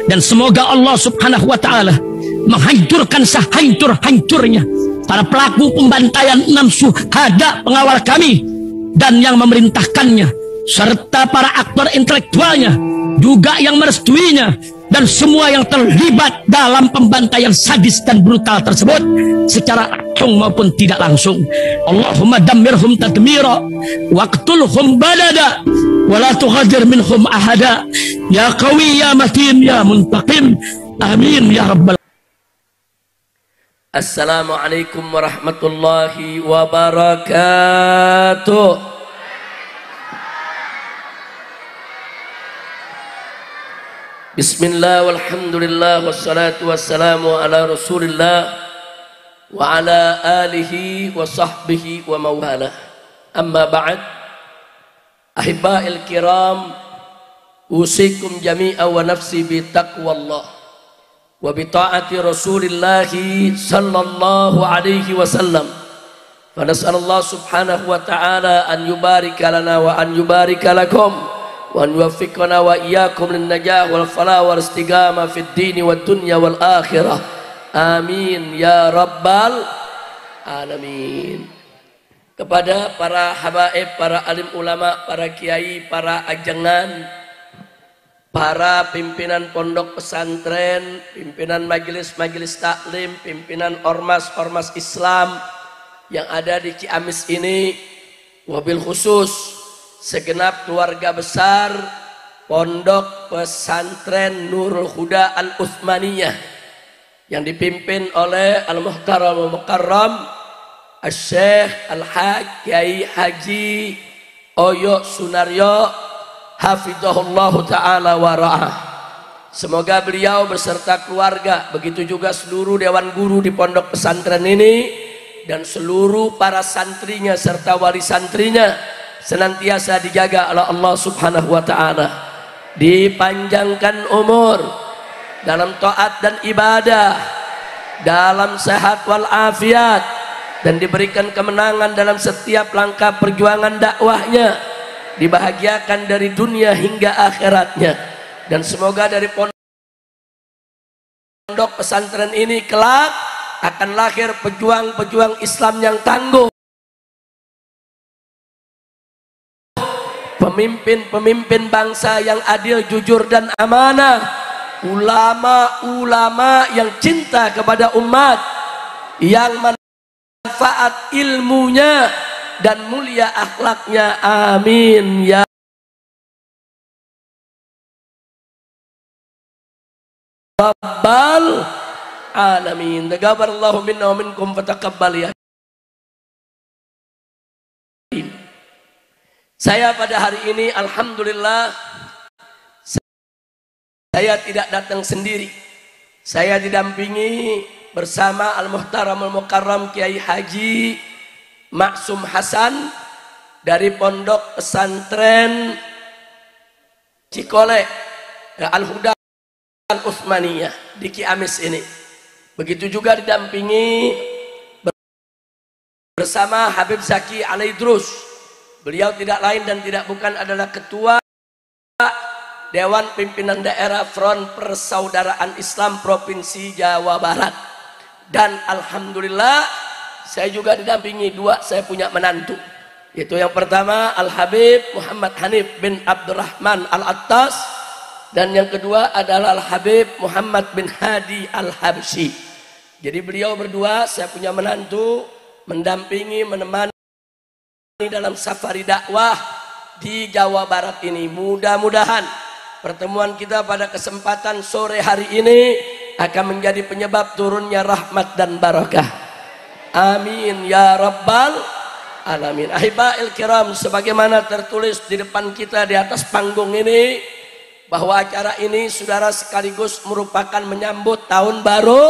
Dan semoga Allah subhanahu wa ta'ala menghancurkan sehancur-hancurnya para pelaku pembantaian 6 syuhada pengawal kami dan yang memerintahkannya, serta para aktor intelektualnya juga yang merestuinya, dan semua yang terlibat dalam pembantaian sadis dan brutal tersebut secara langsung maupun tidak langsung. Allahumma dammirhum tadmira waqtulhum balada wala tughadir minhum ahada ya qawi ya matin ya muntaqim amin ya rabbal. Assalamualaikum warahmatullahi wabarakatuh. Bismillah walhamdulillah wassalatu wassalamu ala rasulillah wa ala alihi wa sahbihi wa mawala. Amma ba'd. Ahibba'il kiram, usikum jami'a wa nafsi bi taqwallah wa bi ta'ati rasulillah sallallahu alaihi wasallam. Fa nas'alullah subhanahu wa ta'ala an yubarika lana wa an yubarika lakum wa an yuwaffiqana wa iyyakum lin najah wal falah wal istiqamah fid din wad dunya wal akhirah. Amin ya rabbal alamin. Kepada para habaib, para alim ulama, para kiai, para ajengan, para pimpinan pondok pesantren, pimpinan majelis-majelis taklim, pimpinan ormas-ormas Islam yang ada di Ciamis ini, wabil khusus segenap keluarga besar pondok pesantren Nurul Huda Al-Utsmaniyah yang dipimpin oleh Al-Muhtaram Al-Mukarram Al-Syekh Al-Haj Kiai Haji Oyo Sunaryo hafizahullahu ta'ala wa ra'ah. Semoga beliau beserta keluarga, begitu juga seluruh dewan guru di pondok pesantren ini dan seluruh para santrinya serta wali santrinya senantiasa dijaga oleh Allah subhanahu wa ta'ala, dipanjangkan umur dalam taat dan ibadah, dalam sehat wal afiat, dan diberikan kemenangan dalam setiap langkah perjuangan dakwahnya, dibahagiakan dari dunia hingga akhiratnya. Dan semoga dari pondok pesantren ini kelak akan lahir pejuang-pejuang Islam yang tangguh, pemimpin-pemimpin bangsa yang adil, jujur dan amanah, ulama-ulama yang cinta kepada umat, yang manfaat ilmunya dan mulia akhlaknya. Amin ya rabbal alamin. Taqabbalallahu minna wa minkum fataqabbal ya. Saya pada hari ini alhamdulillah saya tidak datang sendiri. Saya didampingi bersama Al-Muhtaram Al-Mukarram Kiai Haji Maksum Hasan dari pondok pesantren Cikole Al-Huda Al-Utsmaniyah di Ciamis ini. Begitu juga didampingi bersama Habib Zaki Alaidrus. Beliau tidak lain dan tidak bukan adalah ketua Dewan Pimpinan Daerah Front Persaudaraan Islam Provinsi Jawa Barat. Dan alhamdulillah saya juga didampingi dua, saya punya menantu, yaitu yang pertama Al-Habib Muhammad Hanif bin Abdurrahman Al-Attas, dan yang kedua adalah Al-Habib Muhammad bin Hadi Al-Habsyi. Jadi beliau berdua, saya punya menantu, mendampingi, menemani dalam safari dakwah di Jawa Barat ini. Mudah-mudahan pertemuan kita pada kesempatan sore hari ini akan menjadi penyebab turunnya rahmat dan barakah. Amin ya rabbal alamin. Ahiba'il kiram, sebagaimana tertulis di depan kita di atas panggung ini, bahwa acara ini saudara sekaligus merupakan menyambut tahun baru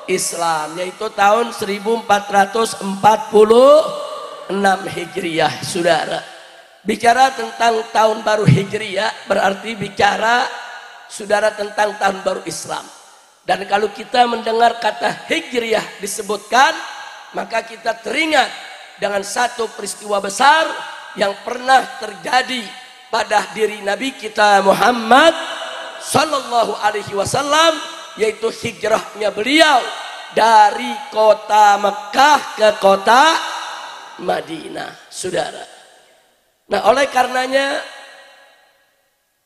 Islam, yaitu tahun 1446 Hijriah. Saudara, bicara tentang tahun baru Hijriah berarti bicara saudara tentang tahun baru Islam. Dan kalau kita mendengar kata Hijriah disebutkan, maka kita teringat dengan satu peristiwa besar yang pernah terjadi pada diri Nabi kita Muhammad Sallallahu Alaihi Wasallam, yaitu hijrahnya beliau dari kota Mekah ke kota Madinah, saudara. Nah, oleh karenanya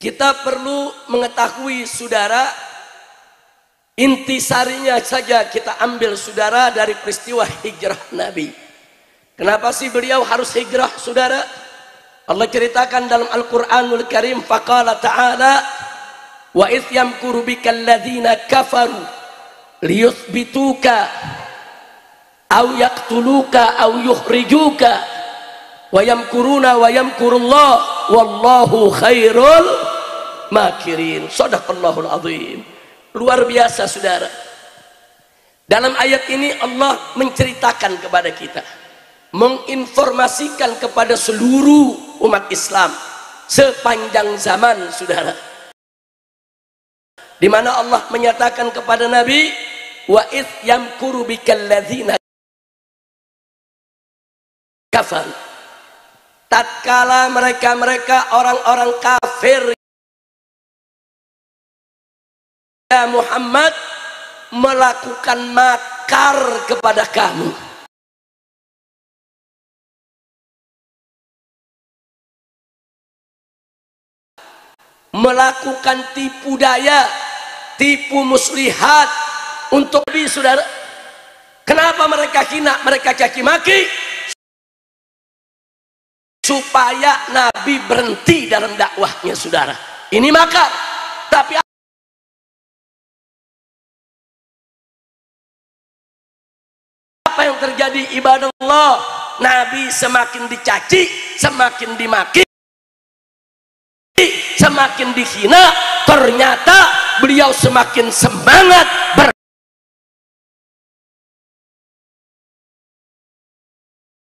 kita perlu mengetahui, saudara, intisarinya saja kita ambil, saudara, dari peristiwa hijrah Nabi. Kenapa sih beliau harus hijrah, saudara? Allah ceritakan dalam Al-Quranul Karim, faqala ta'ala, wa idh yamkuru bikal ladzina kafaru liyuthbituka aw yaqtuluka aw yukhrijuka wa yamkuruna wa yamkurullah wallahu khairul makirin. Shadaqallahul azim. Luar biasa, saudara. Dalam ayat ini Allah menceritakan kepada kita, menginformasikan kepada seluruh umat Islam sepanjang zaman, saudara, di mana Allah menyatakan kepada Nabi, wa idh yamkuru bikal ladzina kafar, tatkala mereka orang-orang kafir ya Muhammad melakukan makar kepada kamu. Melakukan tipu daya, tipu muslihat untuk Nabi, saudara. Kenapa mereka hina, mereka caci maki? Supaya Nabi berhenti dalam dakwahnya, saudara. Ini makar. Tapi apa yang terjadi, ibadah Allah? Nabi semakin dicaci, semakin dimaki, semakin dihina. Ternyata beliau semakin semangat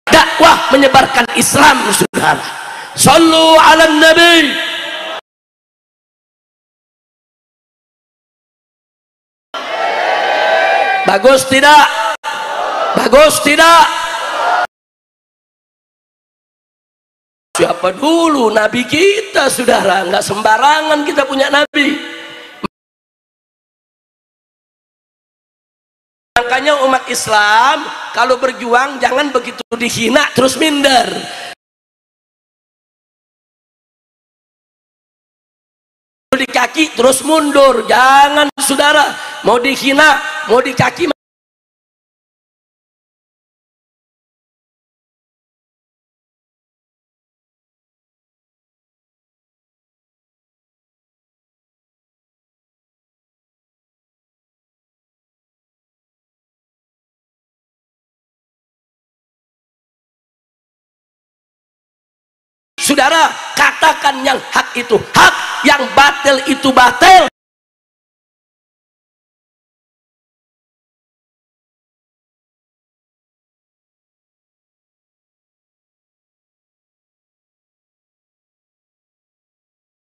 berdakwah, menyebarkan Islam, saudara. Sallu ala Nabi. Bagus tidak? Bagus tidak? Siapa dulu Nabi kita, saudara? Nggak sembarangan kita punya Nabi. Makanya umat Islam kalau berjuang jangan begitu dihina terus minder. Di kaki terus mundur, jangan, saudara. Mau dihina, mau dicaci, saudara, katakan yang hak itu hak, yang batil itu batil.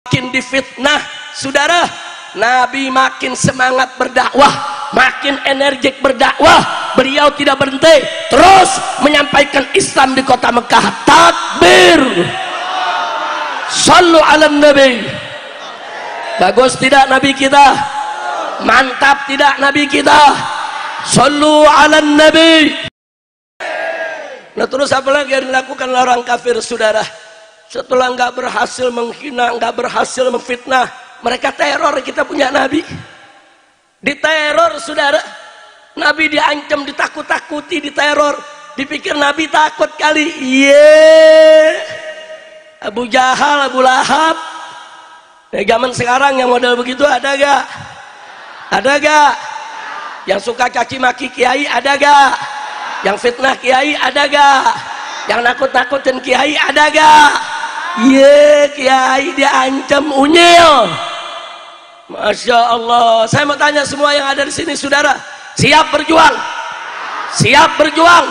Makin difitnah, saudara, Nabi makin semangat berdakwah, makin energik berdakwah. Beliau tidak berhenti, terus menyampaikan Islam di kota Mekah. Takbir. Sallu ala Nabi. Bagus tidak Nabi kita? Mantap tidak Nabi kita? Sallu ala Nabi. Nah, terus apa lagi yang dilakukan orang kafir, saudara? Setelah nggak berhasil menghina, nggak berhasil memfitnah, mereka teror kita punya Nabi. Diteror, saudara. Nabi diancam, ditakut-takuti, diteror. Dipikir Nabi takut kali. Abu Jahal, Abu Lahab. Nah, zaman sekarang yang model begitu ada gak? Ada gak? Yang suka caci maki kiai ada gak? Yang fitnah kiai ada gak? Yang nakut-nakutin kiai ada gak? Kiai diancam unyil. Masya Allah. Saya mau tanya semua yang ada di sini, saudara, siap berjuang? Siap berjuang?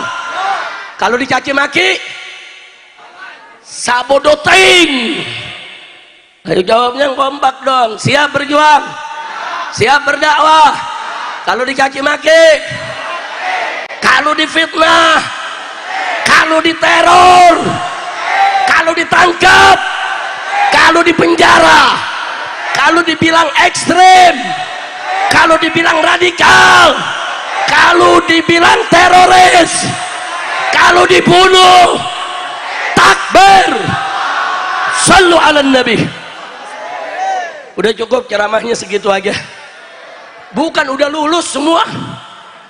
Kalau dicaci maki, sabodoting. Ayo jawabnya yang kompak dong. Siap berjuang? Siap berdakwah? Kalau dicaci maki, kalau difitnah, kalau diteror, kalau ditangkap, kalau dipenjara, kalau dibilang ekstrem, kalau dibilang radikal, kalau dibilang teroris, kalau dibunuh, takbir, sallu ala nabi. Udah cukup ceramahnya segitu aja. Bukan udah lulus semua,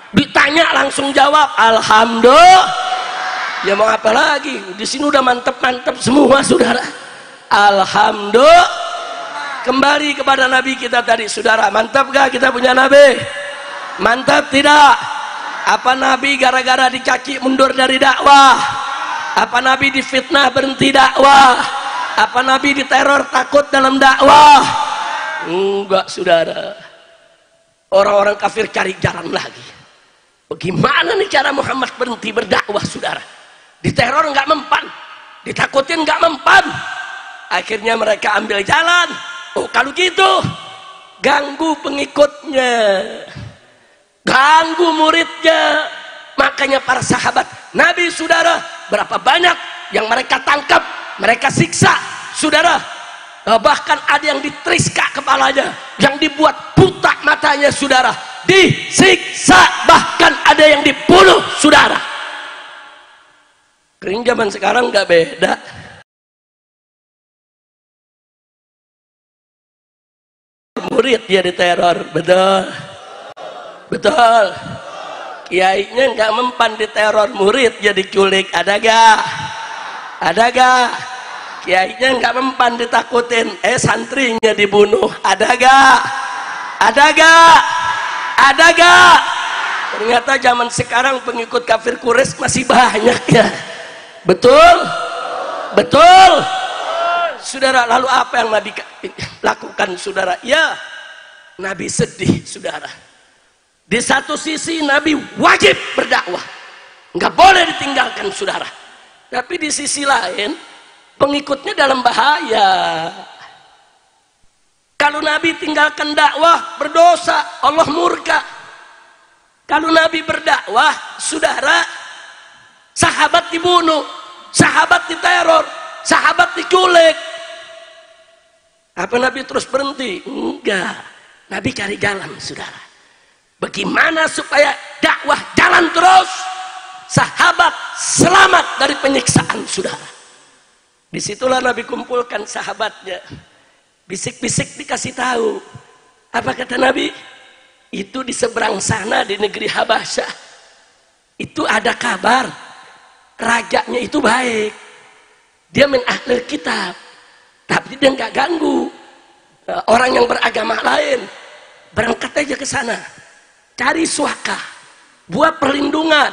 ditanya langsung jawab alhamdulillah. Ya mau apa lagi, di sini udah mantep-mantep semua saudara. Alhamdulillah. Kembali kepada nabi kita tadi saudara, mantap gak kita punya nabi? Mantap tidak? Apa nabi gara-gara dicaci mundur dari dakwah? Apa nabi difitnah berhenti dakwah? Apa nabi diteror takut dalam dakwah? Enggak saudara. Orang-orang kafir cari jalan lagi. Bagaimana nih cara Muhammad berhenti berdakwah saudara? Diteror nggak mempan, ditakutin nggak mempan. Akhirnya mereka ambil jalan. Oh kalau gitu, ganggu pengikutnya, ganggu muridnya. Makanya para sahabat Nabi saudara, berapa banyak yang mereka tangkap, mereka siksa saudara. Bahkan ada yang diteriska kepalanya, yang dibuat buta matanya saudara, disiksa, bahkan ada yang dibunuh saudara. Kering zaman sekarang nggak beda. Murid dia diteror, betul, betul. Kiainya nggak mempan diteror, murid dia diculik, ada gak? Ada gak? Kiainya nggak mempan ditakutin, santrinya dibunuh, ada gak? Ada gak? Ada gak? Ternyata zaman sekarang pengikut kafir Quraisy masih banyak ya. Betul? Betul? Saudara, lalu apa yang Nabi lakukan saudara? Ya, Nabi sedih saudara. Di satu sisi Nabi wajib berdakwah, nggak boleh ditinggalkan saudara. Tapi di sisi lain pengikutnya dalam bahaya. Kalau Nabi tinggalkan dakwah, berdosa, Allah murka. Kalau Nabi berdakwah, saudara, sahabat dibunuh, sahabat diteror, sahabat diculik. Apa Nabi terus berhenti? Enggak. Nabi cari jalan, saudara. Bagaimana supaya dakwah jalan terus, sahabat selamat dari penyiksaan, saudara. Disitulah Nabi kumpulkan sahabatnya. Bisik-bisik dikasih tahu. Apa kata Nabi? Itu di seberang sana di negeri Habasyah, itu ada kabar rajanya itu baik, dia min ahlul kitab, tapi dia nggak ganggu orang yang beragama lain. Berangkat aja ke sana, cari suaka, buat perlindungan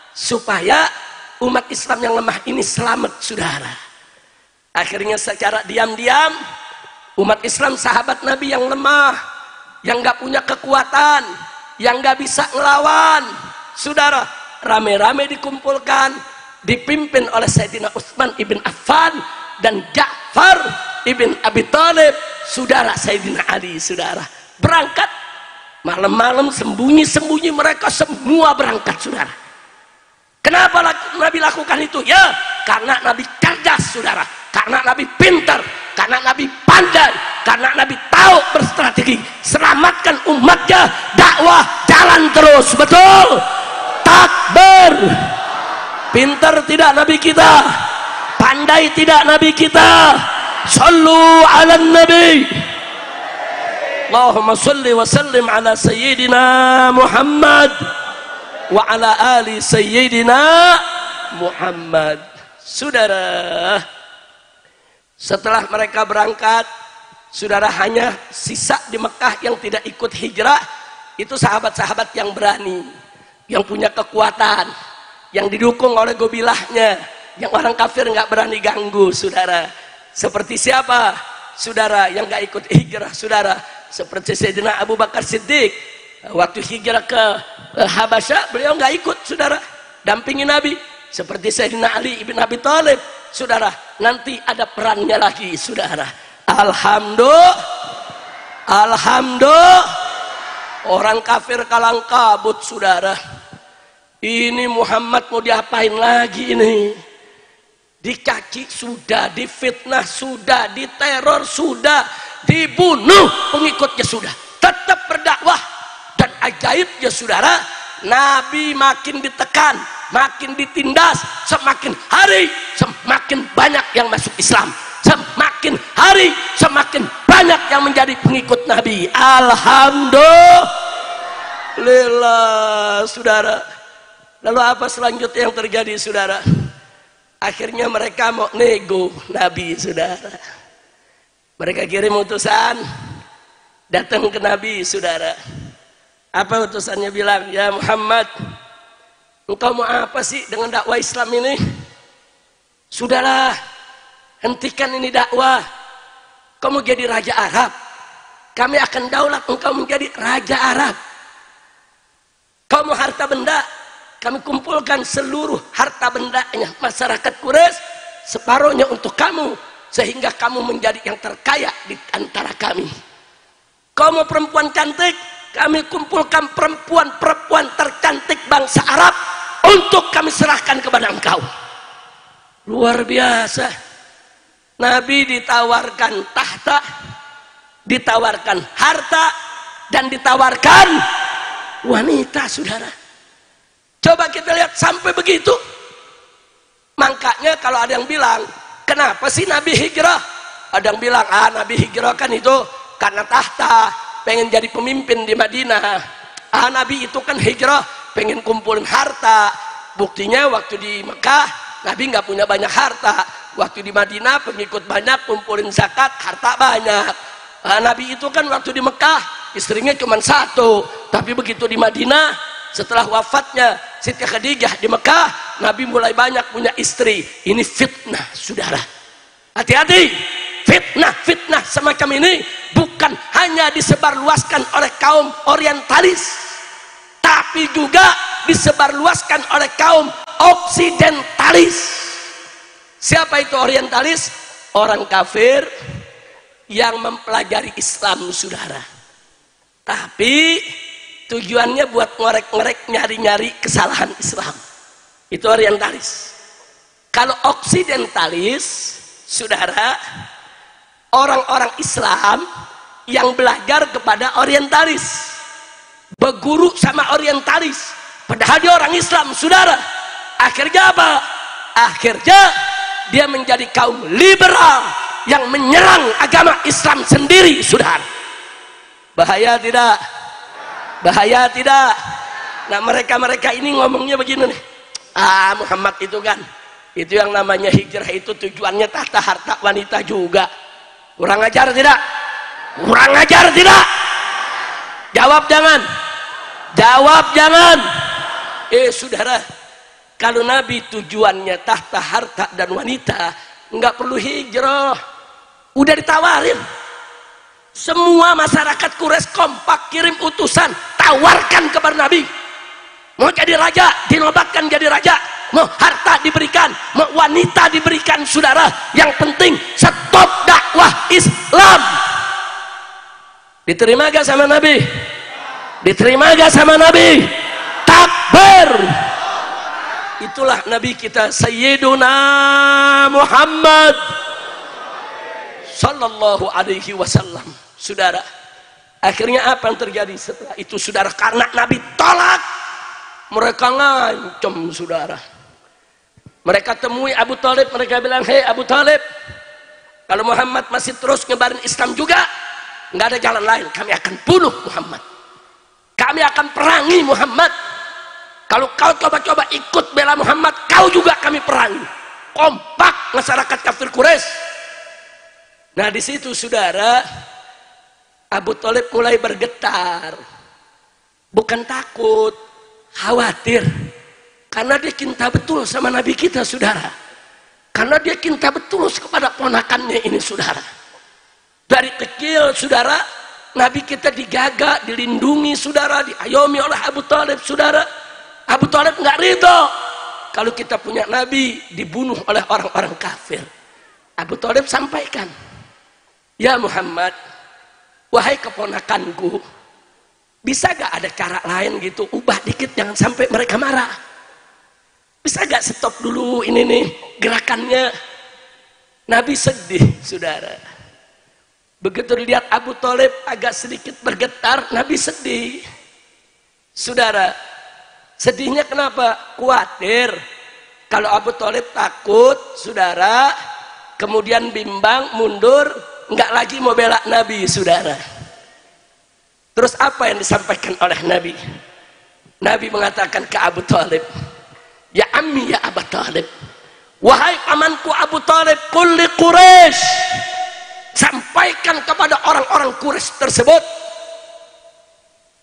supaya umat Islam yang lemah ini selamat, saudara. Akhirnya secara diam-diam umat Islam sahabat Nabi yang lemah, yang nggak punya kekuatan, yang nggak bisa ngelawan, saudara, rame-rame dikumpulkan, dipimpin oleh Sayyidina Utsman ibn Affan dan Ja'far ibn Abi Thalib, saudara, Sayyidina Ali, saudara. Berangkat malam-malam, sembunyi-sembunyi mereka semua berangkat, saudara. Kenapa Nabi lakukan itu? Ya, karena Nabi cerdas, saudara. Karena Nabi pintar, karena Nabi pandai, karena Nabi tahu berstrategi. Selamatkan umatnya, dakwah jalan terus, betul? Takbir. Pintar tidak Nabi kita? Pandai tidak Nabi kita? Sallu ala nabi. Allahumma salli wa sallim ala sayyidina Muhammad wa ala ali sayyidina Muhammad. Saudara, setelah mereka berangkat, saudara, hanya sisa di Mekah yang tidak ikut hijrah. Itu sahabat-sahabat yang berani, yang punya kekuatan, yang didukung oleh gobilahnya, yang orang kafir nggak berani ganggu, saudara. Seperti siapa, saudara, yang nggak ikut hijrah, saudara? Seperti Sayyidina Abu Bakar Siddiq. Waktu hijrah ke Habasyah, beliau nggak ikut, saudara, dampingi Nabi. Seperti Sayyidina Ali ibn Abi Thalib, saudara, nanti ada perannya lagi, saudara. Alhamdulillah, alhamdulillah. Orang kafir kalang kabut, saudara. Ini Muhammad mau diapain lagi ini? Dicaci sudah, difitnah sudah, diteror sudah, dibunuh pengikutnya sudah. Tetap berdakwah. Dan ajaibnya saudara, Nabi makin ditekan, makin ditindas, semakin hari semakin banyak yang masuk Islam, semakin hari semakin banyak yang menjadi pengikut Nabi. Alhamdulillah saudara. Lalu apa selanjutnya yang terjadi saudara? Akhirnya mereka mau nego Nabi saudara. Mereka kirim utusan datang ke Nabi saudara. Apa utusannya bilang? Ya Muhammad, engkau mau apa sih dengan dakwah Islam ini? Sudahlah, hentikan ini dakwah. Kau mau jadi raja Arab, kami akan daulat engkau menjadi raja Arab. Kau mau harta benda, kami kumpulkan seluruh harta bendanya masyarakat Quraisy, separuhnya untuk kamu, sehingga kamu menjadi yang terkaya di antara kami. Kau mau perempuan cantik, kami kumpulkan perempuan-perempuan tercantik bangsa Arab untuk kami serahkan kepada engkau. Luar biasa. Nabi ditawarkan tahta, ditawarkan harta, dan ditawarkan wanita saudara. Coba kita lihat sampai begitu. Makanya kalau ada yang bilang, kenapa sih Nabi hijrah? Ada yang bilang, Nabi hijrah kan itu karena tahta, pengen jadi pemimpin di Madinah. Nabi itu kan hijrah pengen kumpulin harta. Buktinya waktu di Mekah Nabi nggak punya banyak harta, waktu di Madinah pengikut banyak, kumpulin zakat, harta banyak. Nabi itu kan waktu di Mekah istrinya cuma satu, tapi begitu di Madinah setelah wafatnya Siti Khadijah di Mekah, Nabi mulai banyak punya istri. Ini fitnah saudara, hati-hati. Fitnah semacam ini bukan hanya disebarluaskan oleh kaum orientalis, tapi juga disebarluaskan oleh kaum oksidentalis. Siapa itu orientalis? Orang kafir yang mempelajari Islam saudara, tapi tujuannya buat ngorek-ngorek, nyari-nyari kesalahan Islam. Itu orientalis. Kalau oksidentalis saudara, orang-orang Islam yang belajar kepada orientalis, berguru sama orientalis, padahal dia orang Islam saudara. Akhirnya apa? Akhirnya dia menjadi kaum liberal yang menyerang agama Islam sendiri saudara. Bahaya tidak? Bahaya tidak? Nah mereka ini ngomongnya begini nih, Muhammad itu kan, itu yang namanya hijrah itu tujuannya tahta harta wanita juga. Kurang ajar tidak? Kurang ajar tidak? Jawab jangan. Jawab jangan. Saudara, kalau Nabi tujuannya tahta harta dan wanita, nggak perlu hijrah. Udah ditawarin. Semua masyarakat Quraisy kompak kirim utusan, tawarkan kepada Nabi. Mau jadi raja, dinobatkan jadi raja. Mau harta diberikan, mau wanita diberikan saudara. Yang penting stop dakwah Islam. Diterima gak sama Nabi? Diterima gak sama Nabi? Takbir. Itulah Nabi kita Sayyiduna Muhammad Sallallahu Alaihi Wasallam. Saudara, akhirnya apa yang terjadi setelah itu saudara? Karena Nabi tolak, mereka ngancam saudara. Mereka temui Abu Thalib, mereka bilang, hei Abu Thalib, kalau Muhammad masih terus nyebarin Islam juga, nggak ada jalan lain, kami akan bunuh Muhammad, kami akan perangi Muhammad. Kalau kau coba-coba ikut bela Muhammad, kau juga kami perangi. Kompak masyarakat kafir Quraisy. Nah di situ saudara, Abu Thalib mulai bergetar, bukan takut, khawatir. Karena dia cinta betul sama Nabi kita saudara. Karena dia cinta betul kepada ponakannya ini saudara. Dari kecil saudara, Nabi kita dijaga, dilindungi saudara, diayomi oleh Abu Thalib saudara. Abu Thalib nggak ridho kalau kita punya Nabi dibunuh oleh orang-orang kafir. Abu Thalib sampaikan, ya Muhammad, wahai keponakanku, bisa gak ada cara lain gitu, ubah dikit, jangan sampai mereka marah. Bisa gak stop dulu ini nih gerakannya? Nabi sedih saudara. Begitu lihat Abu Thalib agak sedikit bergetar, Nabi sedih. Saudara, sedihnya kenapa? Khawatir kalau Abu Thalib takut, saudara, kemudian bimbang, mundur, nggak lagi mau bela Nabi, saudara. Terus apa yang disampaikan oleh Nabi? Nabi mengatakan ke Abu Thalib, ya ammi ya Abu Thalib, wahai pamanku Abu Thalib, qul li Quraisy, sampaikan kepada orang-orang Quraisy tersebut,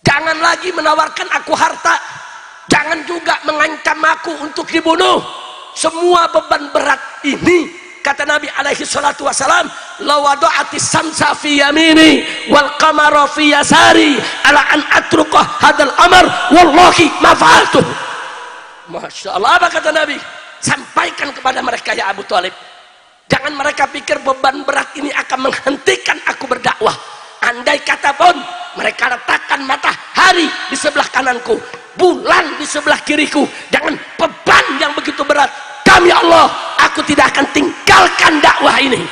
jangan lagi menawarkan aku harta, jangan juga mengancam aku untuk dibunuh. Semua beban berat ini, kata Nabi alaihi salatu wasalam, lawada'ati samsa fi yamini wal qamara fi yasari ala an atruqa hadal amar wallahi ma fa'altu. Masya Allah, apa kata Nabi? Sampaikan kepada mereka ya Abu Thalib, jangan mereka pikir beban berat ini akan menghentikan aku berdakwah. Andai kata pun mereka letakkan matahari di sebelah kananku, bulan di sebelah kiriku, dengan beban yang begitu berat, demi Allah aku tidak akan tinggalkan dakwah ini.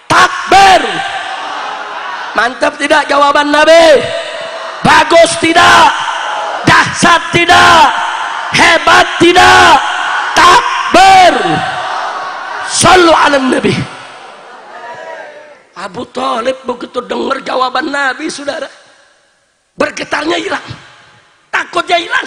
Takbir. Mantap tidak jawaban Nabi? Bagus tidak? Dahsyat tidak? Hebat tidak? Takbir. Sallu ala Nabi. Abu Thalib begitu dengar jawaban Nabi, saudara, bergetarnya hilang, takutnya hilang,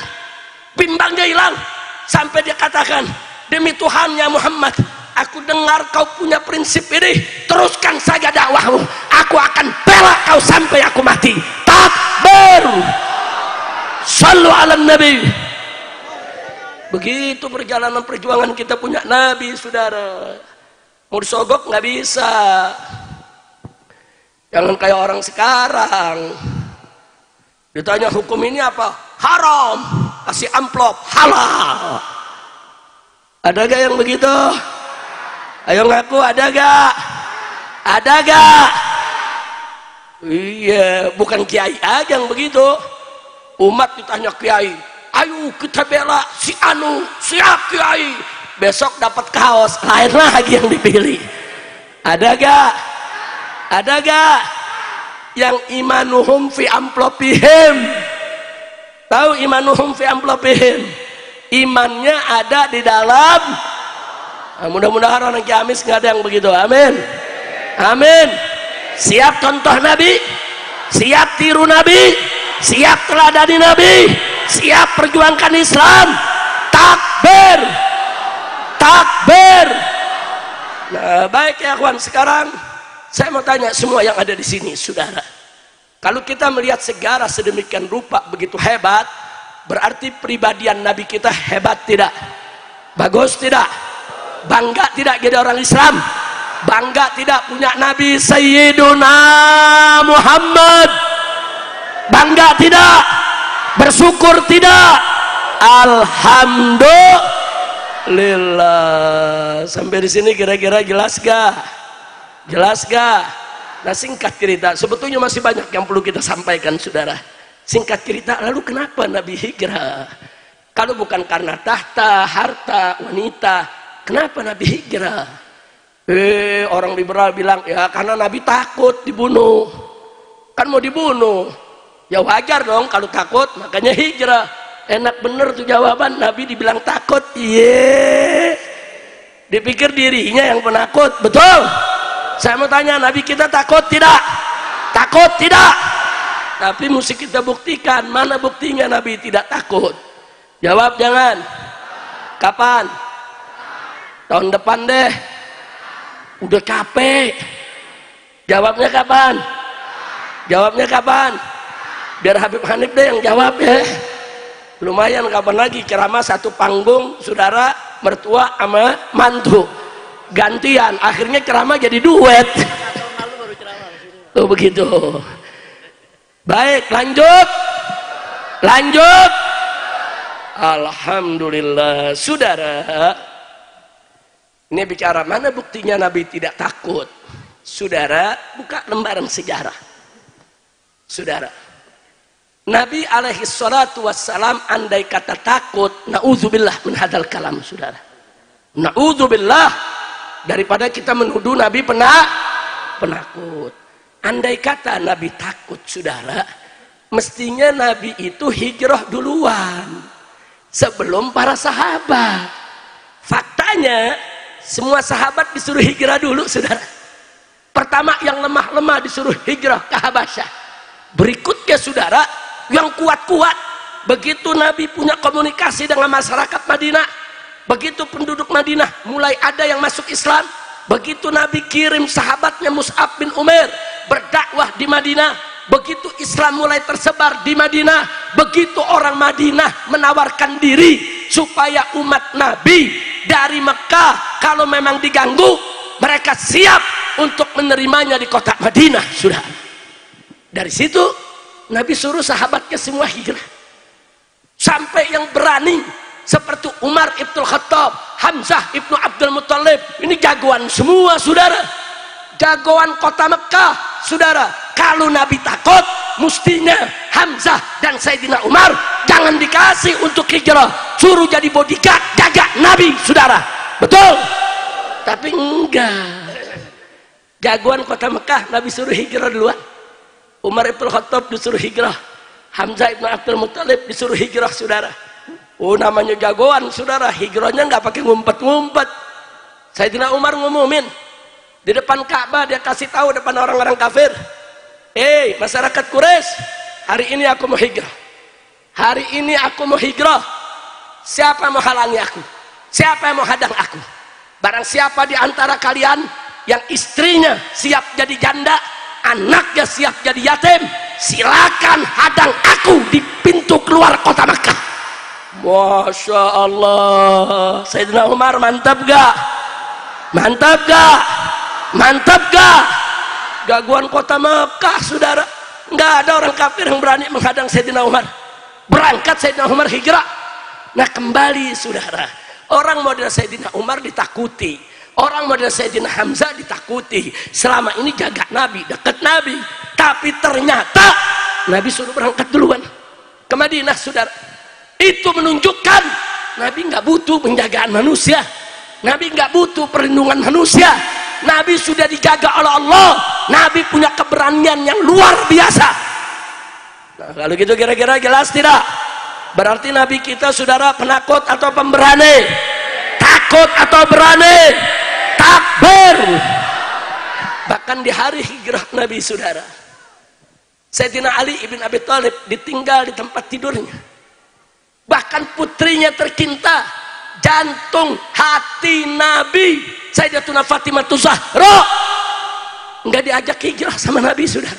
bimbangnya hilang, sampai dia katakan, demi Tuhannya Muhammad, aku dengar kau punya prinsip ini, teruskan saja dakwahmu, aku akan bela kau sampai aku mati. Takbir. Sallu ala Nabi. Begitu perjalanan perjuangan kita punya Nabi, saudara. Mau disogok nggak bisa. Jangan kayak orang sekarang, ditanya hukum ini apa? Haram, kasih amplop, halal. Ada gak yang begitu? Ayo ngaku, ada gak? Ada gak? Iya, bukan kiai aja yang begitu. Umat ditanya kiai, ayo kita bela si anu, siap kiai. Besok dapat kaos, lain lagi yang dipilih. Ada gak? Ada gak yang imanuhum fi amplopihim? Tahu imanuhum fi amplopihim? Imannya ada di dalam. Nah, mudah-mudahan orang Ciamis nggak ada yang begitu. Amin. Amin. Siap contoh Nabi, siap tiru Nabi, siap teladani Nabi, siap perjuangkan Islam. Takbir. Takbir. Nah, baik ya kawan, sekarang saya mau tanya semua yang ada di sini, saudara. Kalau kita melihat segara sedemikian rupa begitu hebat, berarti pribadian Nabi kita hebat tidak? Bagus tidak? Bangga tidak jadi orang Islam? Bangga tidak punya Nabi Sayyiduna Muhammad? Bangga tidak? Bersyukur tidak? Alhamdulillah. Sampai di sini kira-kira jelas gak? Jelas gak? Nah, singkat cerita, sebetulnya masih banyak yang perlu kita sampaikan, saudara. Singkat cerita, lalu kenapa Nabi hijrah? Kalau bukan karena tahta, harta, wanita, kenapa Nabi hijrah? Orang liberal bilang, ya karena Nabi takut dibunuh. Kan mau dibunuh, ya wajar dong kalau takut, makanya hijrah. Enak bener tuh jawaban, Nabi dibilang takut. Iya, dipikir dirinya yang penakut, betul? Saya mau tanya, Nabi kita takut tidak? Takut tidak? Tapi mesti kita buktikan, mana buktinya Nabi tidak takut? Jawab jangan. Kapan? Tahun depan deh. Udah capek. Jawabnya kapan? Jawabnya kapan? Biar Habib Hanif deh yang jawab ya. Lumayan, kapan lagi ceramah satu panggung, saudara, mertua sama mantu. Gantian, akhirnya ceramah jadi duet. Tuh begitu. Baik, lanjut. Lanjut. Alhamdulillah. Saudara, ini bicara mana buktinya Nabi tidak takut. Saudara, buka lembaran sejarah. Saudara, Nabi alaihi salatu wassalam andai kata takut, na'udzubillah min hadzal kalam, saudara. Na'udzubillah daripada kita menuduh Nabi penakut. Andai kata Nabi takut, saudara, mestinya Nabi itu hijrah duluan sebelum para sahabat. Faktanya semua sahabat disuruh hijrah dulu, saudara. Pertama yang lemah-lemah disuruh hijrah ke Habasyah. Berikutnya, saudara, yang kuat-kuat. Begitu Nabi punya komunikasi dengan masyarakat Madinah, begitu penduduk Madinah mulai ada yang masuk Islam, begitu Nabi kirim sahabatnya Mus'ab bin Umair berdakwah di Madinah, begitu Islam mulai tersebar di Madinah, begitu orang Madinah menawarkan diri supaya umat Nabi dari Mekah kalau memang diganggu, mereka siap untuk menerimanya di kota Madinah. Sudah dari situ Nabi suruh sahabatnya semua hijrah, sampai yang berani seperti Umar ibn Khattab, Hamzah ibn Abdul Muttalib, ini jagoan semua, saudara, jagoan kota Mekah, saudara. Kalau Nabi takut, mestinya Hamzah dan Sayyidina Umar jangan dikasih untuk hijrah, suruh jadi bodyguard jaga Nabi, saudara. Betul? Tapi enggak, jagoan kota Mekah Nabi suruh hijrah duluan. Umar ibn Khattab disuruh hijrah, Hamzah ibn Abdul Muttalib disuruh hijrah, saudara. Oh, namanya jagoan, saudara, hijrahnya nggak pakai ngumpet-ngumpet. Sayyidina Umar ngumumin di depan Ka'bah, dia kasih tahu depan orang-orang kafir, masyarakat Quraisy, hari ini aku mau hijrah, hari ini aku mau hijrah. Siapa mau halangi aku? Siapa yang mau hadang aku? Barang siapa di antara kalian yang istrinya siap jadi janda, anaknya siap jadi yatim, silakan hadang aku di pintu keluar kota Makkah. Masya Allah, Sayyidina Umar mantap gak? Mantap gak? Mantap gak? Jagoan kota Makkah, saudara. Nggak ada orang kafir yang berani menghadang Sayyidina Umar. Berangkat Sayyidina Umar hijrah. Nah, kembali, saudara, orang model Sayyidina Umar ditakuti, orang model Sayyidina Hamzah ditakuti. Selama ini jaga Nabi, dekat Nabi, tapi ternyata Nabi suruh berangkat duluan ke Madinah, saudara. Itu menunjukkan Nabi nggak butuh penjagaan manusia, Nabi nggak butuh perlindungan manusia. Nabi sudah dijaga oleh Allah. Nabi punya keberanian yang luar biasa. Nah, kalau gitu kira-kira jelas tidak? Berarti Nabi kita, saudara, penakut atau pemberani? Takut atau berani? Takbir. Bahkan di hari hijrah Nabi, saudara, Sayyidina Ali ibn Abi Thalib ditinggal di tempat tidurnya. Bahkan putrinya tercinta, jantung hati Nabi, Sayyidatuna Fatimah Zahra, nggak diajak hijrah sama Nabi, saudara.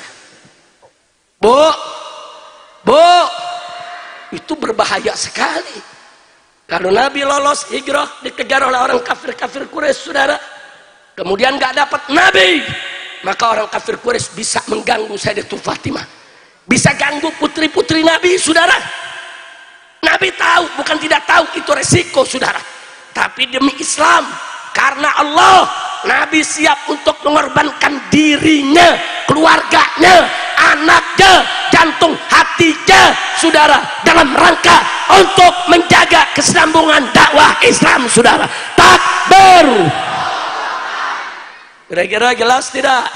Bu, itu berbahaya sekali. Kalau Nabi lolos hijrah dikejar oleh orang kafir-kafir Quraisy, saudara, kemudian nggak dapat Nabi, maka orang kafir Quraisy bisa mengganggu Sayyidatuna Fatimah, bisa ganggu putri-putri Nabi, saudara. Nabi tahu, bukan tidak tahu, itu resiko, saudara. Tapi demi Islam, karena Allah, Nabi siap untuk mengorbankan dirinya, keluarganya, anaknya, jantung hatinya, saudara, dalam rangka untuk menjaga kesinambungan dakwah Islam, saudara. Takbir. Kira-kira jelas tidak?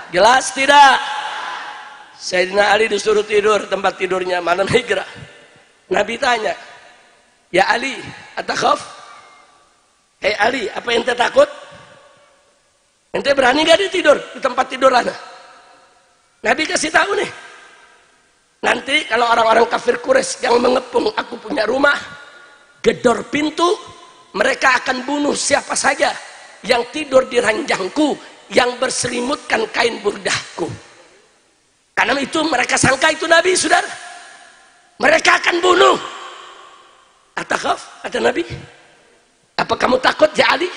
Jelas tidak? Sayyidina Ali disuruh tidur tempat tidurnya malam hijrah. Nabi tanya, ya Ali, atakhaf? Hei Ali, apa ente takut? Ente berani gak tidur di tempat tidur anak? Nabi kasih tahu nih, nanti kalau orang-orang kafir Quraisy yang mengepung aku punya rumah, gedor pintu, mereka akan bunuh siapa saja yang tidur di ranjangku, yang berselimutkan kain burdahku. Karena itu mereka sangka itu Nabi, saudara. Mereka akan bunuh. Atakhaf, kata Nabi, apa kamu takut ya Ali?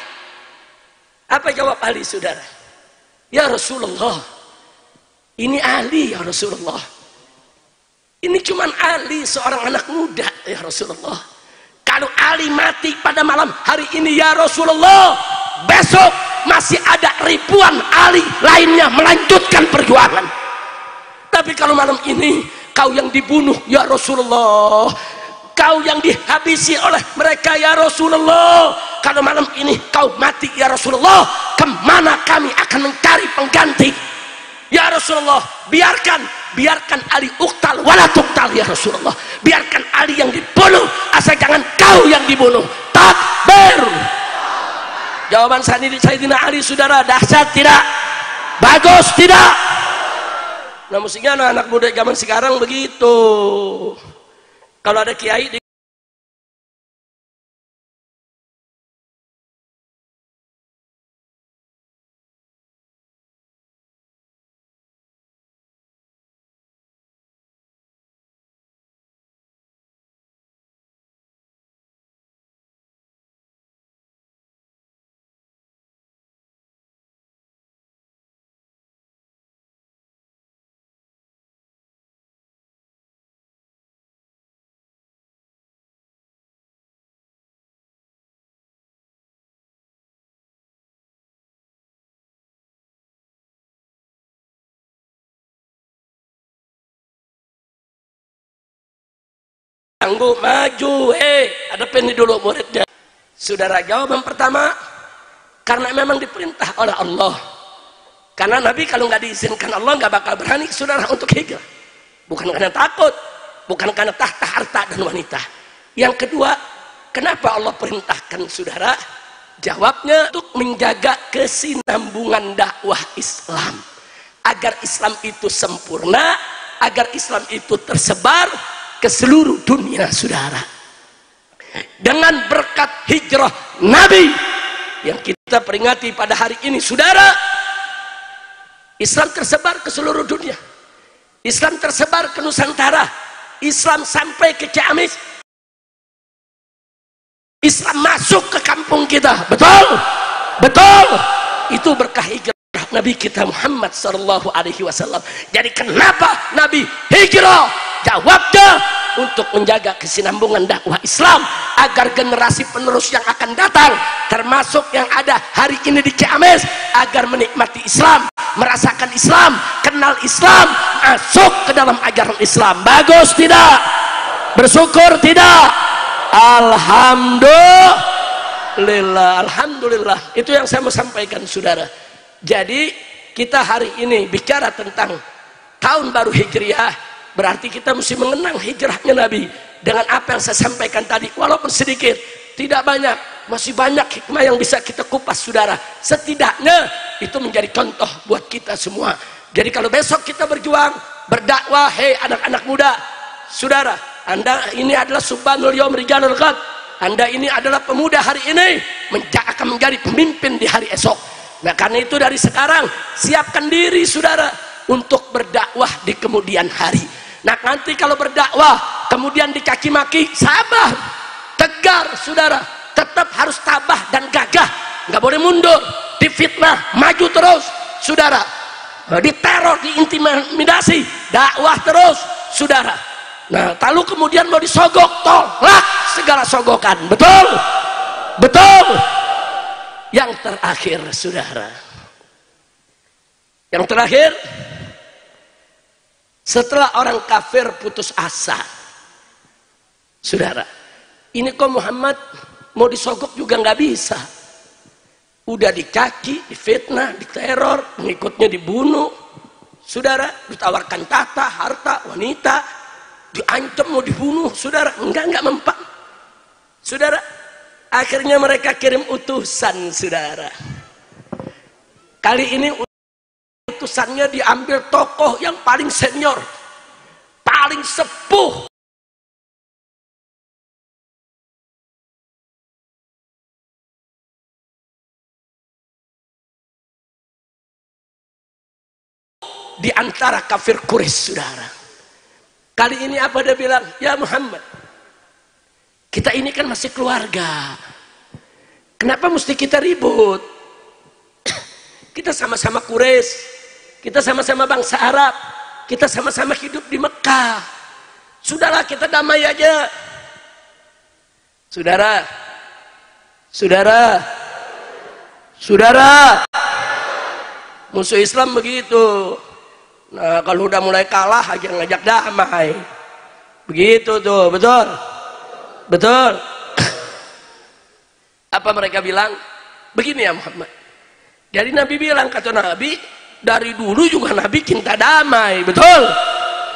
Apa jawab Ali, saudara? Ya Rasulullah, ini Ali ya Rasulullah, ini cuman Ali, seorang anak muda ya Rasulullah. Kalau Ali mati pada malam hari ini ya Rasulullah, besok masih ada ribuan Ali lainnya melanjutkan perjuangan. Tapi kalau malam ini kau yang dibunuh ya Rasulullah, kau yang dihabisi oleh mereka ya Rasulullah, kalau malam ini kau mati ya Rasulullah, kemana kami akan mencari pengganti? Ya Rasulullah, biarkan Ali uktal wala tuktal ya Rasulullah. Biarkan Ali yang dibunuh, asal jangan kau yang dibunuh. Takbir. Jawaban Sayyidina Ali, saudara, dahsyat tidak? Bagus tidak? Nah, musiknya anak muda zaman sekarang begitu. Kalau ada kiai tangguh maju, hadapin dulu muridnya. Saudara, jawaban pertama, karena memang diperintah oleh Allah. Karena Nabi kalau nggak diizinkan Allah nggak bakal berani, saudara, untuk hijrah. Bukan karena takut, bukan karena tahta harta dan wanita. Yang kedua, kenapa Allah perintahkan, saudara? Jawabnya untuk menjaga kesinambungan dakwah Islam, agar Islam itu sempurna, agar Islam itu tersebar ke seluruh dunia, saudara. Dengan berkat hijrah Nabi yang kita peringati pada hari ini, saudara, Islam tersebar ke seluruh dunia. Islam tersebar ke Nusantara. Islam sampai ke Ciamis. Islam masuk ke kampung kita. Betul? Betul. Itu berkah hijrah Nabi kita Muhammad sallallahu alaihi wasallam. Jadi kenapa Nabi hijrah? Jawabnya untuk menjaga kesinambungan dakwah Islam, agar generasi penerus yang akan datang, termasuk yang ada hari ini di Ciamis, agar menikmati Islam, merasakan Islam, kenal Islam, masuk ke dalam ajaran Islam. Bagus tidak? Bersyukur tidak? Alhamdulillah, alhamdulillah. Itu yang saya mau sampaikan, saudara. Jadi kita hari ini bicara tentang tahun baru Hijriah, berarti kita mesti mengenang hijrahnya Nabi dengan apa yang saya sampaikan tadi. Walaupun sedikit, tidak banyak, masih banyak hikmah yang bisa kita kupas, saudara. Setidaknya itu menjadi contoh buat kita semua. Jadi kalau besok kita berjuang, berdakwah, hei anak-anak muda, saudara, Anda ini adalah subhanul yawm rijalul ghad. Anda ini adalah pemuda hari ini, akan menjadi pemimpin di hari esok. Nah, karena itu dari sekarang siapkan diri, saudara, untuk berdakwah di kemudian hari. Nah, nanti kalau berdakwah kemudian dicaci maki, sabar, tegar, saudara, tetap harus tabah dan gagah, nggak boleh mundur. Difitnah, maju terus, saudara. Diteror, diintimidasi, dakwah terus, saudara. Nah, lalu kemudian mau disogok, tolak segala sogokan. Betul? Betul? Yang terakhir, saudara, yang terakhir, setelah orang kafir putus asa, saudara, ini kok Muhammad mau disogok juga nggak bisa. Udah dicaci, difitnah, diteror, pengikutnya dibunuh, saudara, ditawarkan tahta, harta, wanita, diancam mau dibunuh, saudara, enggak mempan, saudara. Akhirnya mereka kirim utusan, saudara. Kali ini utusannya diambil tokoh yang paling senior, paling sepuh, di antara kafir Quraisy, saudara. Kali ini apa dia bilang? Ya Muhammad, kita ini kan masih keluarga, kenapa mesti kita ribut? Kita sama-sama Quraisy, kita sama-sama bangsa Arab, kita sama-sama hidup di Mekah. Sudahlah, kita damai aja. Saudara, musuh Islam begitu. Nah, kalau udah mulai kalah aja ngajak damai, begitu tuh. Betul? Betul? Apa mereka bilang? Begini ya Muhammad, jadi Nabi bilang, kata Nabi, Dari dulu juga Nabi cinta damai, betul?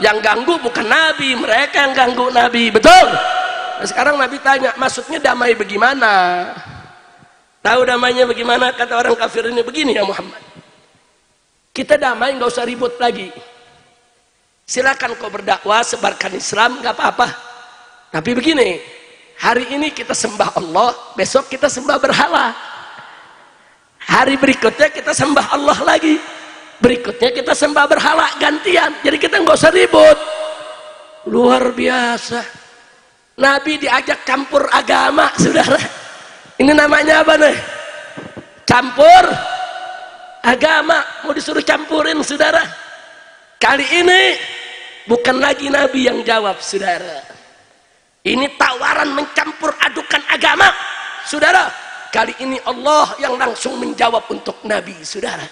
Yang ganggu bukan Nabi, mereka yang ganggu Nabi, betul? Nah, sekarang Nabi tanya, maksudnya damai bagaimana? Tahu damainya bagaimana? Kata orang kafir ini, begini ya Muhammad, kita damai, nggak usah ribut lagi. Silakan kau berdakwah, sebarkan Islam, nggak apa-apa. Tapi begini, hari ini kita sembah Allah, besok kita sembah berhala. Hari berikutnya kita sembah Allah lagi, berikutnya kita sembah berhala, gantian. Jadi kita nggak usah ribut. Luar biasa. Nabi diajak campur agama, saudara. Ini namanya apa nih? Campur agama. Mau disuruh campurin, saudara. Kali ini bukan lagi Nabi yang jawab, saudara. Ini tawaran mencampur adukan agama, saudara. Kali ini Allah yang langsung menjawab untuk Nabi, saudara.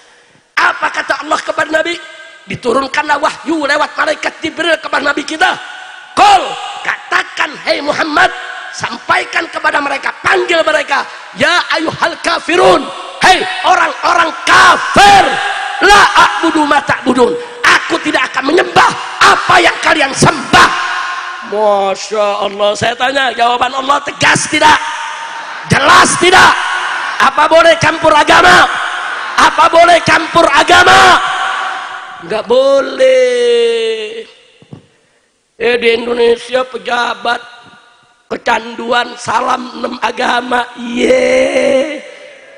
Apa kata Allah kepada Nabi? Diturunkanlah wahyu lewat malaikat Jibril kepada Nabi kita. Qul, katakan, hei Muhammad, sampaikan kepada mereka, panggil mereka, ya ayyuhal kafirun, hei orang-orang kafir, la a'budu ma ta'budun, aku tidak akan menyembah apa yang kalian sembah. Masya Allah, saya tanya, jawaban Allah tegas tidak? Jelas tidak? Apa boleh campur agama? Apa boleh campur agama? Nggak boleh. Di Indonesia pejabat kecanduan salam 6 agama,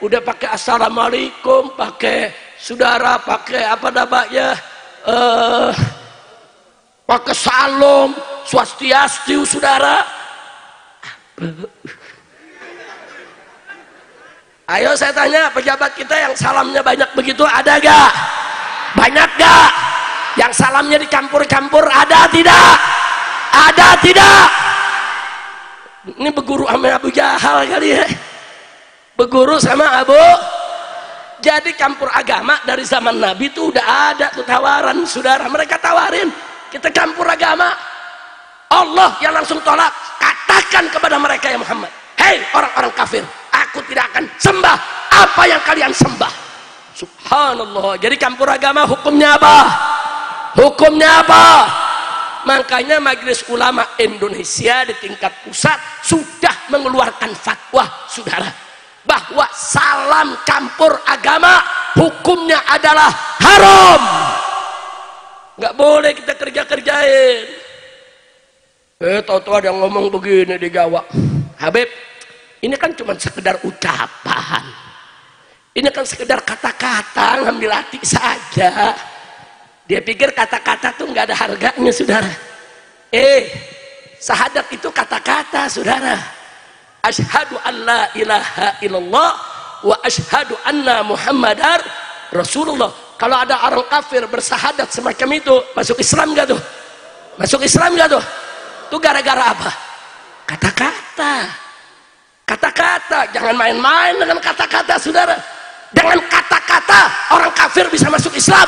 udah pakai assalamualaikum, pakai saudara, pakai apa namanya, pakai salam, swastiastu, saudara. Ayo saya tanya, pejabat kita yang salamnya banyak begitu ada gak? Banyak gak? Yang salamnya dicampur-campur ada tidak? Ada tidak? Ini berguru sama Abu Jahal kali ya. Berguru sama Abu. Jadi campur agama dari zaman Nabi itu udah ada tuh tawaran, saudara. Mereka tawarin kita campur agama. Allah yang langsung tolak. Katakan kepada mereka ya Muhammad, hei orang-orang kafir, aku tidak akan sembah apa yang kalian sembah. Subhanallah. Jadi campur agama hukumnya apa? Hukumnya apa? Makanya Majelis Ulama Indonesia di tingkat pusat sudah mengeluarkan fatwa, saudara, bahwa salam campur agama hukumnya adalah haram. Nggak boleh kita kerja-kerjain. Tahu-tahu ada yang ngomong begini di Jawa, Habib, ini kan cuma sekedar ucapan, ini kan sekedar kata-kata, ngambil hati saja. Dia pikir kata-kata tuh nggak ada harganya, saudara. Syahadat itu kata-kata, saudara. Asyhadu an la ilaha illallah wa asyhadu anna muhammadar rasulullah. Kalau ada orang kafir bersahadat semacam itu, masuk Islam nggak tuh? Masuk Islam nggak tuh? Itu gara-gara apa? Kata-kata. Kata-kata. Jangan main-main dengan kata-kata, saudara. Dengan kata-kata orang kafir bisa masuk Islam.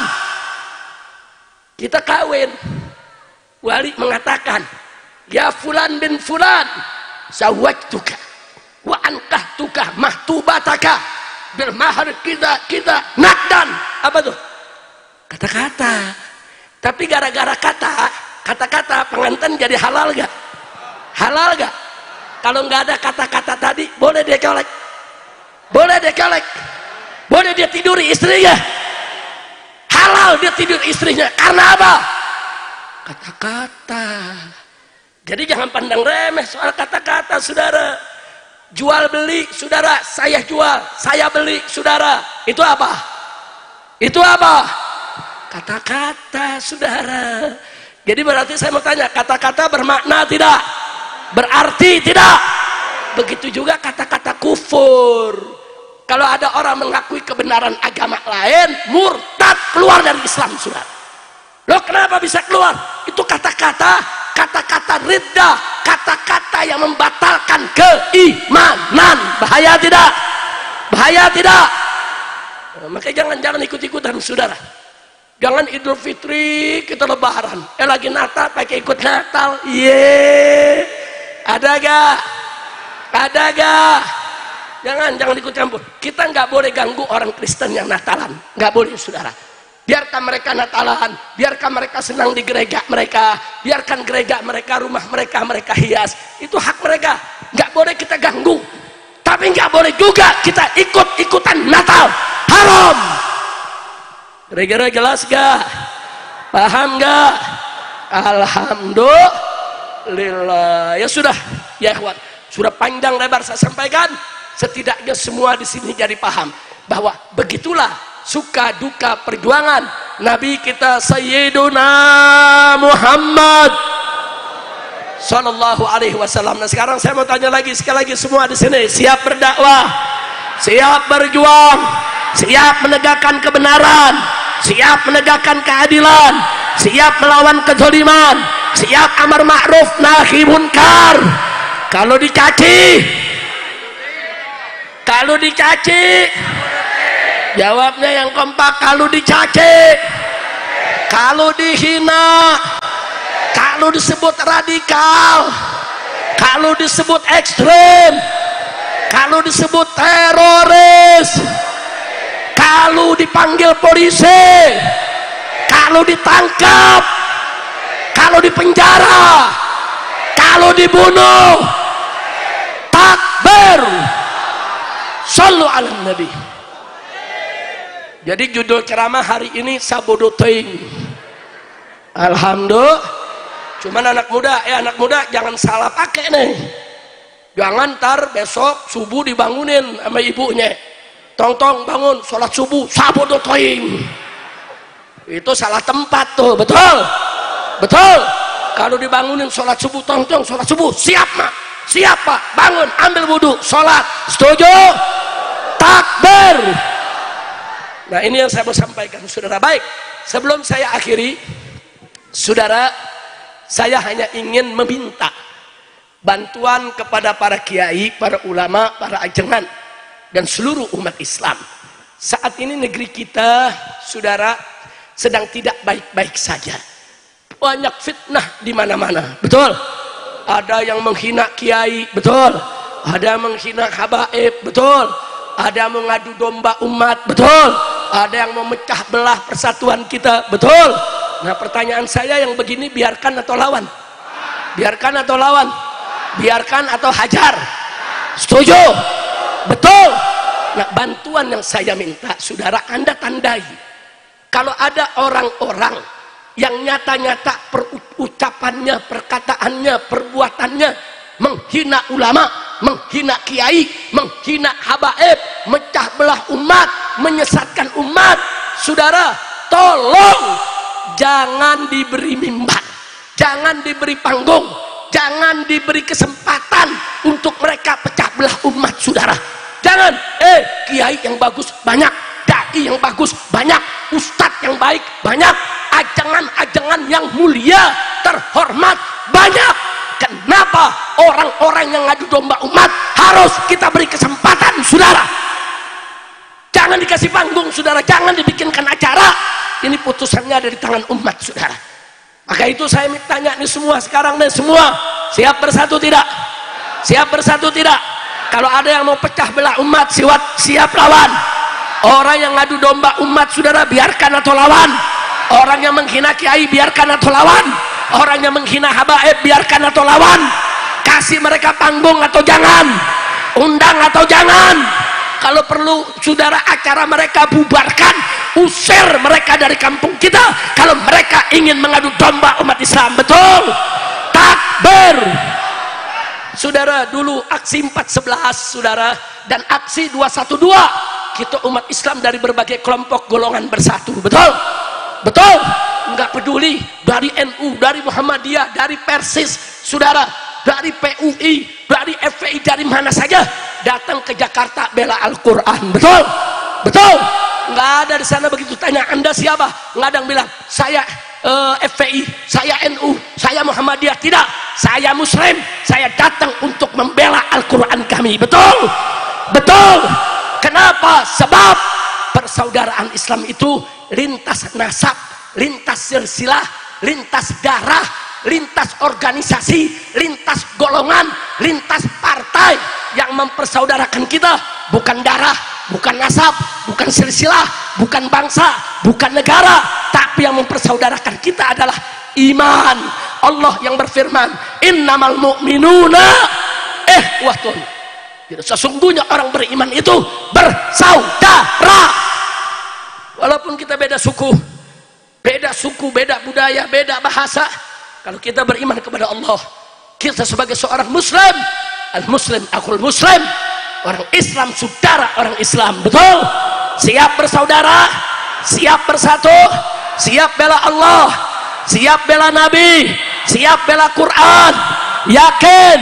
Kita kawin, wali mengatakan, ya fulan bin fulan, zawajtuka wa ankahtuka mahtubataka bil mahar kita nakdan. Apa tuh? Kata-kata. Tapi gara-gara kata-kata pengantin jadi halal gak? Halal gak? Kalau nggak ada kata-kata tadi, boleh dia colek, boleh dia colek, boleh dia tiduri istrinya. Halal dia tidur istrinya. Karena apa? Kata-kata. Jadi jangan pandang remeh soal kata-kata, saudara. Jual beli, saudara, saya jual, saya beli, saudara. Itu apa? Itu apa? Kata-kata, saudara. Jadi berarti saya mau tanya, kata-kata bermakna tidak? Berarti tidak? Begitu juga kata-kata kufur. Kalau ada orang mengakui kebenaran agama lain, murtad, keluar dari Islam, saudara. Loh, kenapa bisa keluar? Itu kata-kata riddah, kata-kata yang membatalkan keimanan. Bahaya tidak? Bahaya tidak? Nah, makanya jangan ikut-ikutan, saudara. Jangan Idul Fitri kita lebaran, lagi Natal pakai ikut Natal. Ada gak? Ada gak? Jangan ikut campur. Kita nggak boleh ganggu orang Kristen yang Natalan, nggak boleh, saudara. biarkan mereka Natalan, biarkan mereka senang di gereja mereka, biarkan gereja mereka, rumah mereka, mereka hias, itu hak mereka, nggak boleh kita ganggu. Tapi nggak boleh juga kita ikut-ikutan Natal, haram. Kira-kira jelas gak? Paham gak? Alhamdulillah. Ya sudah, ya ikhwan, sudah panjang lebar saya sampaikan, setidaknya semua di sini jadi paham bahwa begitulah suka duka perjuangan Nabi kita Sayyiduna Muhammad Sallallahu Alaihi Wasallam. Nah sekarang saya mau tanya lagi, sekali lagi semua di sini siap berdakwah, siap berjuang, siap menegakkan kebenaran, siap menegakkan keadilan, siap melawan kezaliman, siap amar ma'ruf nahi munkar. Kalau dicaci, jawabnya yang kompak. Kalau dicaci, kalau dihina, kalau disebut radikal, kalau disebut ekstrem, kalau disebut teroris, kalau dipanggil polisi, kalau ditangkap, kalau dipenjara, kalau dibunuh, takbir, sallu ala nabi. Jadi judul ceramah hari ini sabodo teuing. Alhamdulillah. Cuman anak muda jangan salah pakai nih. Jangan ntar besok subuh dibangunin sama ibunya, tong bangun sholat subuh sabodo teuing. Itu salah tempat tuh, betul? Kalau dibangunin sholat subuh, tong sholat subuh, siap mak, siap pak, bangun, ambil wudhu, sholat, setuju? Takbir. Nah ini yang saya mau sampaikan, saudara. Baik, sebelum saya akhiri, saudara, saya hanya ingin meminta bantuan kepada para kiai, para ulama, para ajengan, dan seluruh umat Islam. Saat ini negeri kita, saudara, sedang tidak baik-baik saja. Banyak fitnah di mana-mana, betul? Ada yang menghina kiai, betul? Ada yang menghina habaib, betul? Ada yang mengadu domba umat, betul? Ada yang memecah belah persatuan kita, betul? Nah pertanyaan saya yang begini, biarkan atau lawan? Biarkan atau lawan? Biarkan atau hajar? Setuju? Betul? Nah bantuan yang saya minta, saudara, Anda tandai. Kalau ada orang-orang yang nyata-nyata perucapannya, perkataannya, perbuatannya menghina ulama, menghina kiai, menghina habaib, mecah belah umat, menyesatkan umat, saudara, tolong jangan diberi mimbar, jangan diberi panggung, jangan diberi kesempatan untuk mereka pecah belah umat, saudara. Jangan, kiai yang bagus banyak, dai yang bagus banyak, ustadz yang baik banyak, ajangan-ajangan yang mulia, terhormat banyak. Kenapa orang-orang yang ngadu domba umat harus kita beri kesempatan, saudara? Jangan dikasih panggung, saudara, jangan dibikinkan acara. Ini putusannya ada di tangan umat, saudara. Maka itu saya tanya nih semua sekarang nih, semua siap bersatu tidak? Siap bersatu tidak? Kalau ada yang mau pecah belah umat, siap lawan. Orang yang ngadu domba umat, saudara, biarkan atau lawan. Orang yang menghina kiai, biarkan atau lawan. Orang yang menghina habaib, biarkan atau lawan. Kasih mereka panggung atau jangan? Undang atau jangan? Kalau perlu, saudara, acara mereka bubarkan, usir mereka dari kampung kita kalau mereka ingin mengadu domba umat Islam, betul? Takbir. Saudara, dulu aksi 411, saudara, dan aksi 212, kita umat Islam dari berbagai kelompok golongan bersatu, betul? Betul? Enggak peduli dari NU, dari Muhammadiyah, dari Persis, saudara, dari PUI, dari FPI, dari mana saja datang ke Jakarta bela Al-Quran, betul? Betul? Enggak ada di sana begitu tanya Anda siapa, enggak ada yang bilang saya FPI, saya NU, saya Muhammadiyah. Tidak, saya Muslim, saya datang untuk membela Al-Quran kami, betul? Betul? Kenapa? Sebab persaudaraan Islam itu lintas nasab, lintas silsilah, lintas darah, lintas organisasi, lintas golongan, lintas partai. Yang mempersaudarakan kita bukan darah, bukan nasab, bukan silsilah, bukan bangsa, bukan negara, tapi yang mempersaudarakan kita adalah iman. Allah yang berfirman, innamal mu'minuna ikhwatun. Sesungguhnya orang beriman itu bersaudara. Walaupun kita beda suku, beda budaya, beda bahasa, kalau kita beriman kepada Allah, kita sebagai seorang muslim, al-muslim akhul muslim, orang Islam saudara orang Islam. Betul? Siap bersaudara, siap bersatu, siap bela Allah, siap bela Nabi, siap bela Quran. Yakin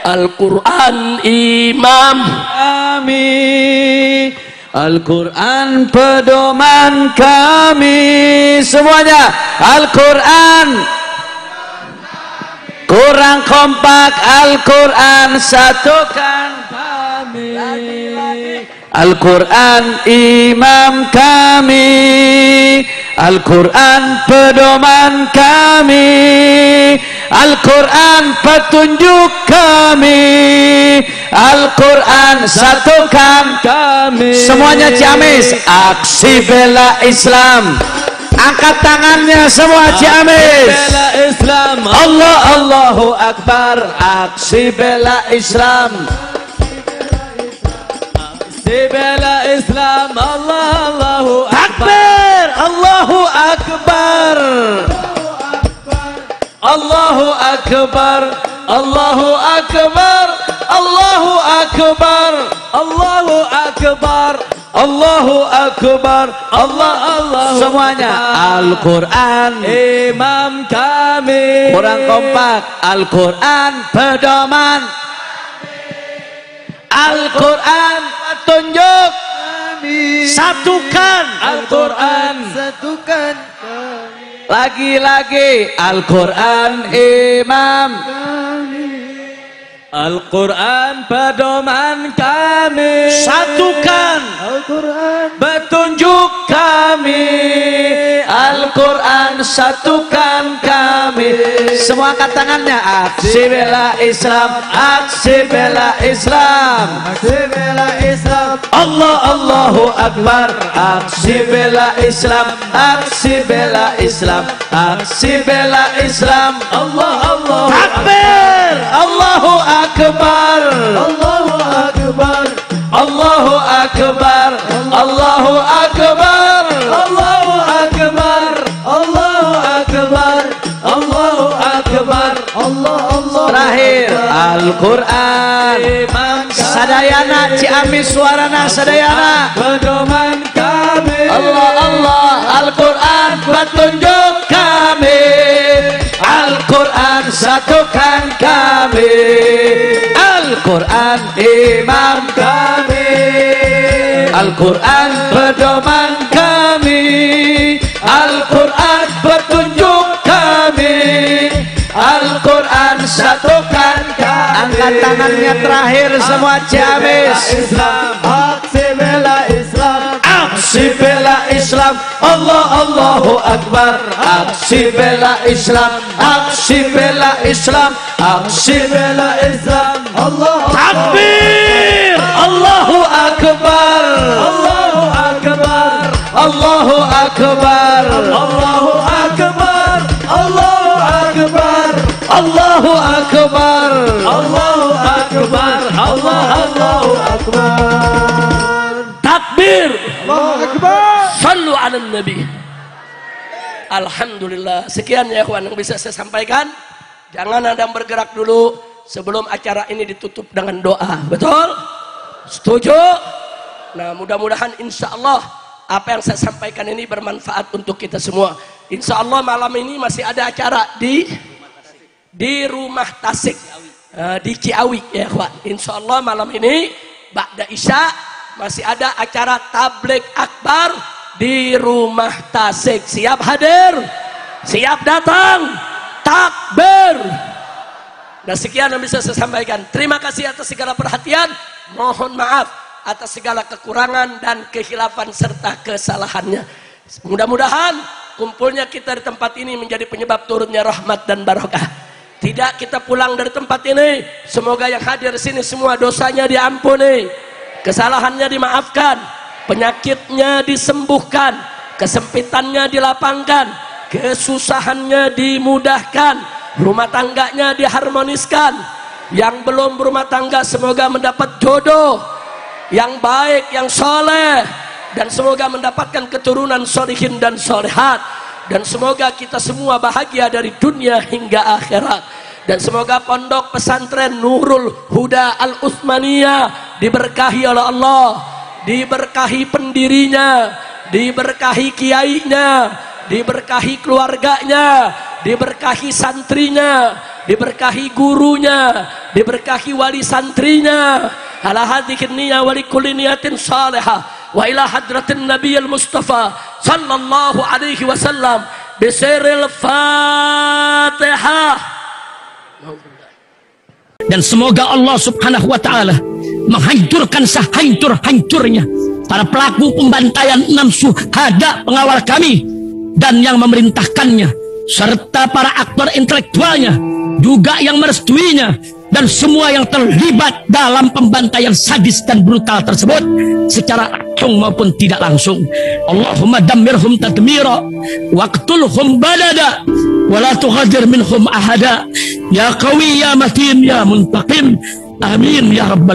Al-Quran imam kami, Al-Quran pedoman kami. Semuanya Al-Quran. Kurang kompak, Al-Quran satukan kami. Al-Quran imam kami, Al-Quran pedoman kami, Al-Quran petunjuk kami, Al-Quran satukan kami. Semuanya Ciamis, aksi bela Islam. Angkat tangannya semua Ciamis. Bela Islam. Allah Allahu Akbar. Aksi bela Islam. Aksi bela Islam. Allah Allahu Akbar. Allahu Akbar. Allahu Akbar. Allahu Akbar. Allahu Akbar. Allahu Akbar. Allahu Akbar. Allah. Semuanya Al-Quran imam kami. Kurang kompak. Al-Quran pedoman, Al-Quran petunjuk kami. Satukan Al-Quran, satukan kami. Lagi-lagi Al-Quran imam kami, Al-Quran pedoman kami. Satukan Al-Quran petunjuk kami. Al-Quran satukan kami. Semua angkat tangannya. Aksi bela Islam. Aksi bela Islam. Aksi bela Islam. Allah Allahu Akbar. Aksi bela Islam. Aksi bela Islam. Aksi bela Islam. Allah Allahu Akbar. Allahu Akbar. Allahu Akbar. Allahu Akbar. Allahu Akbar. Allahu Akbar. Allahu Akbar. Allahu Akbar. Allah. Terakhir Al-Quran sadayana Ciamis suarana sadayana pedoman kami. Allah Al-Quran petunjuk kami. Al-Quran satukan kami. Al-Quran imam kami. Al-Quran pedoman kami. Al-Quran petunjuk kami. Al-Quran satukan kami. Angkat tangannya terakhir semua Ciamis. Aksi bela Islam. Aksi bela Islam. Allah Allahu Akbar. Aksi bela Islam. Aksi bela Islam. Aksi bela Islam. Allah Takbir. Allahu Akbar. Allahu Akbar. Allahu Akbar. Allahu Akbar. Allahu Akbar. Allahu Akbar. Allahu Akbar. Allahu Akbar. takbir. Allahu Akbar. Sallu ala Nabi. Alhamdulillah. Sekian ya ikhwan yang bisa saya sampaikan. Jangan ada yang bergerak dulu sebelum acara ini ditutup dengan doa. Betul? Setuju? Nah, mudah-mudahan insya Allah apa yang saya sampaikan ini bermanfaat untuk kita semua. Insya Allah malam ini masih ada acara di Rumah Tasik, di Ciawi ya ikhwan. Insya Allah malam ini ba'da Isya masih ada acara tabligh akbar di Rumah Tasik. Siap hadir? Siap datang? Takbir. Nah, sekian yang bisa saya sampaikan. Terima kasih atas segala perhatian. Mohon maaf atas segala kekurangan dan kehilafan serta kesalahannya. Mudah-mudahan kumpulnya kita di tempat ini menjadi penyebab turunnya rahmat dan barokah. Tidak kita pulang dari tempat ini, semoga yang hadir di sini semua dosanya diampuni. kesalahannya dimaafkan, penyakitnya disembuhkan, kesempitannya dilapangkan, kesusahannya dimudahkan, rumah tangganya diharmoniskan. Yang belum berumah tangga semoga mendapat jodoh yang baik, yang soleh, dan semoga mendapatkan keturunan solihin dan solehat, dan semoga kita semua bahagia dari dunia hingga akhirat. Dan semoga pondok pesantren Nurul Huda Al-Utsmaniyah diberkahi oleh Allah, diberkahi pendirinya, diberkahi kiainya, diberkahi keluarganya, diberkahi santrinya, diberkahi gurunya, diberkahi wali santrinya. Ala hadhihi niyya wa likulli niyatin salihah wa ila hadratin nabiyil mustafa sallallahu alaihi wasallam bisiril fatihah. Dan semoga Allah subhanahu wa ta'ala menghancurkan sehancur-hancurnya para pelaku pembantaian 6 syuhada pengawal kami dan yang memerintahkannya, serta para aktor intelektualnya juga yang merestuinya, dan semua yang terlibat dalam pembantaian sadis dan brutal tersebut secara langsung maupun tidak langsung. Allahumma dammirhum tadmira waqtulhum balada wala tughadir minhum ahada ya qawi ya matin ya muntaqim. Amin ya rabbal